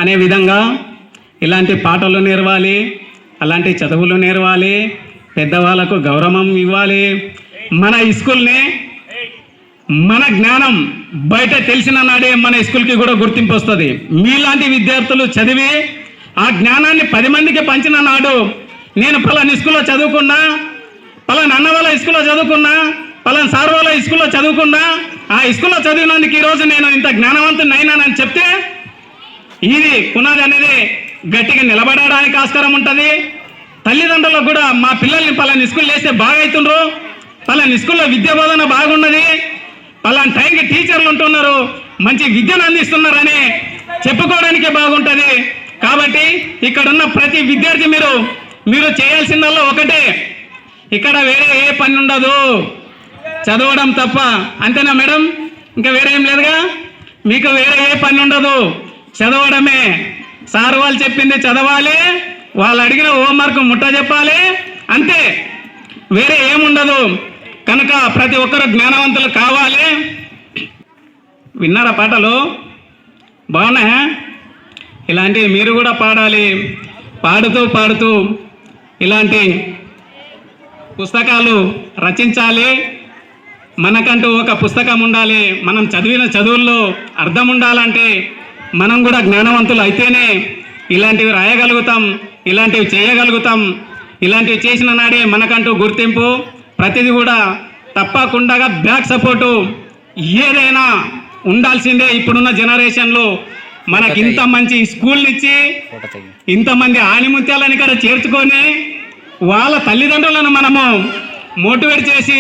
అనే విధంగా ఇలాంటి పాటలు నేర్వాలి, అలాంటి చదువులు నేర్వాలి, పెద్దవాళ్ళకు గౌరవం ఇవ్వాలి. మన స్కూల్ని మన జ్ఞానం బయట తెలిసిన నాడే మన స్కూల్కి కూడా గుర్తింపు వస్తుంది. మీలాంటి విద్యార్థులు చదివి ఆ జ్ఞానాన్ని 10 మందికి పంచిన నాడు నేను పలానా స్కూల్లో చదువుకున్నా, పలానా అన్న వాళ్ళ స్కూల్లో చదువుకున్నా, పలానా సార్ వాళ్ళ స్కూల్లో చదువుకున్నా, ఆ స్కూల్లో చదివినందుకు ఈరోజు నేను ఇంత జ్ఞానవంతుని అయినానని చెప్తే ఇది పునాది అనేది గట్టిగా నిలబడడానికి ఆస్కారం ఉంటుంది. తల్లిదండ్రులకు కూడా మా పిల్లల్ని పలానా స్కూల్ వేస్తే బాగా అవుతుండ్రు, పలానా స్కూల్లో విద్యా బోధన బాగున్నది, పలానా టైంకి టీచర్లు ఉంటున్నారు, మంచి విద్యను అందిస్తున్నారని చెప్పుకోవడానికే బాగుంటుంది. కాబట్టి ఇక్కడ ఉన్న ప్రతి విద్యార్థి మీరు చేయాల్సిందల్లా ఒకటే, ఇక్కడ వేరే ఏ పని ఉండదు, చదవడం తప్ప. అంతేనా మేడం? ఇంకా వేరే ఏం లేదుగా? మీకు వేరే ఏ పని ఉండదు, చదవడమే. సార్ వాళ్ళు చెప్పింది చదవాలి, వాళ్ళు అడిగిన హోంవర్క్ ముట్ట చెప్పాలి, అంతే, వేరే ఏముండదు. కనుక ప్రతి ఒక్కరు జ్ఞానవంతులు కావాలి. విన్నారా పాటలు? బాగున్నాయా? ఇలాంటివి మీరు కూడా పాడాలి. పాడుతూ ఇలాంటి పుస్తకాలు రచించాలి. మనకంటూ ఒక పుస్తకం ఉండాలి. మనం చదివిన చదువుల్లో అర్థం ఉండాలంటే మనం కూడా జ్ఞానవంతులు అయితేనే ఇలాంటివి రాయగలుగుతాం, ఇలాంటివి చేయగలుగుతాం. ఇలాంటివి చేసిన నాడే మనకంటూ గుర్తింపు. ప్రతిదీ కూడా తప్పకుండా బ్యాక్ సపోర్టు ఏదైనా ఉండాల్సిందే. ఇప్పుడున్న జనరేషన్లో మనకి ఇంత మంచి స్కూల్ ఇచ్చి ఇంతమంది ఆణిముత్యాలను ఇక్కడ చేర్చుకొని వాళ్ళ తల్లిదండ్రులను మనము మోటివేట్ చేసి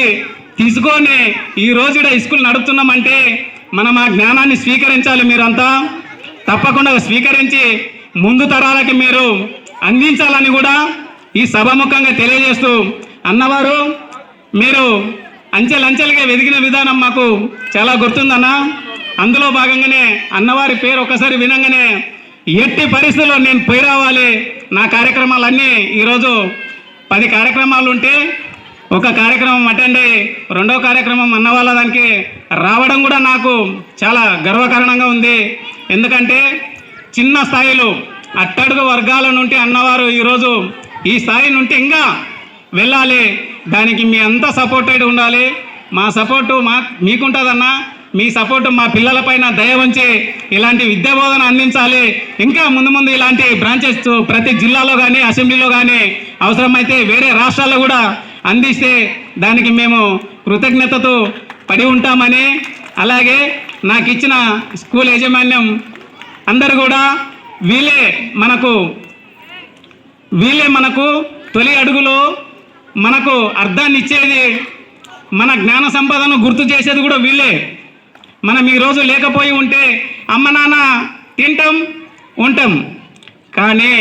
తీసుకొని ఈరోజు ఇక్కడ స్కూల్ నడుపుతున్నామంటే మనం ఆ జ్ఞానాన్ని స్వీకరించాలి. మీరంతా తప్పకుండా స్వీకరించి ముందు తరాలకి మీరు అందించాలని కూడా ఈ సభాముఖంగా తెలియజేస్తూ, అన్నవారు మీరు అంచెలంచెలుగా ఎదిగిన విధానం మాకు చాలా గుర్తుందన్న. అందులో భాగంగానే అన్నవారి పేరు ఒకసారి వినంగానే ఎట్టి పరిస్థితుల్లో నేను పోయి రావాలి. నా కార్యక్రమాలన్నీ ఈరోజు 10 కార్యక్రమాలు ఉంటే ఒక కార్యక్రమం అటెండ్ అయ్యి 2వ కార్యక్రమం అన్న వాళ్ళ దానికి రావడం కూడా నాకు చాలా గర్వకారణంగా ఉంది. ఎందుకంటే చిన్న స్థాయిలో అట్టడుగు వర్గాల నుండి అన్నవారు ఈరోజు ఈ స్థాయి నుండి ఇంకా వెళ్ళాలి. దానికి మీ అంతా సపోర్టెడ్ ఉండాలి. మా సపోర్టు మీకుంటుందన్న. మీ సపోర్టు మా పిల్లలపైన దయ ఉంచి ఇలాంటి విద్యా బోధన అందించాలి. ఇంకా ముందు ఇలాంటి బ్రాంచెస్ ప్రతి జిల్లాలో కానీ అసెంబ్లీలో కానీ అవసరమైతే వేరే రాష్ట్రాల్లో కూడా అందిస్తే దానికి మేము కృతజ్ఞతతో పడి ఉంటామని, అలాగే నాకు ఇచ్చిన స్కూల్ యాజమాన్యం అందరూ కూడా వీళ్ళే మనకు తొలి అడుగులో మనకు అర్థాన్ని ఇచ్చేది, మన జ్ఞాన సంపదను గుర్తు చేసేది కూడా వీళ్ళే. మనం ఈరోజు లేకపోయి ఉంటే అమ్మ నాన్న తింటాం ఉంటాం, కానీ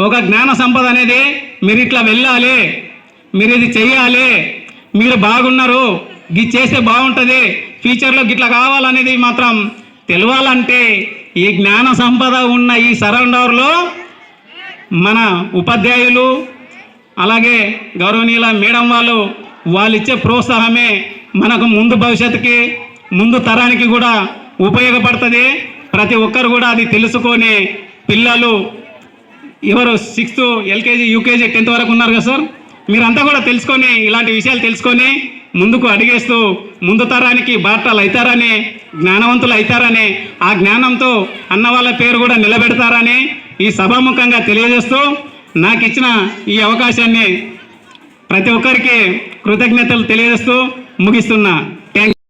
ఒక జ్ఞాన సంపద అనేది మీరు ఇట్లా వెళ్ళాలి, మీరు ఇది చెయ్యాలి, మీరు బాగున్నారు, ఇది చేస్తే బాగుంటుంది, ఫ్యూచర్లో గిట్లా కావాలనేది మాత్రం తెలవాలంటే ఈ జ్ఞాన సంపద ఉన్న ఈ సరౌండర్లో మన ఉపాధ్యాయులు అలాగే గౌరవనీయుల మేడం వాళ్ళు ఇచ్చే ప్రోత్సాహమే మనకు ముందు భవిష్యత్తుకి ముందు తరానికి కూడా ఉపయోగపడుతుంది. ప్రతి ఒక్కరు కూడా అది తెలుసుకొని పిల్లలు ఎవరు 6th LKG UKG 10th వరకు ఉన్నారు కదా సార్, మీరంతా కూడా తెలుసుకొని ఇలాంటి విషయాలు తెలుసుకొని ముందుకు అడిగేస్తూ ముందు తరానికి బాటలు అవుతారని, జ్ఞానవంతులు అవుతారని, ఆ జ్ఞానంతో అన్న వాళ్ళ పేరు కూడా నిలబెడతారని ఈ సభాముఖంగా తెలియజేస్తూ నాకు ఇచ్చిన ఈ అవకాశాన్ని ప్రతి ఒక్కరికి కృతజ్ఞతలు తెలియజేస్తూ ముగిస్తున్నా.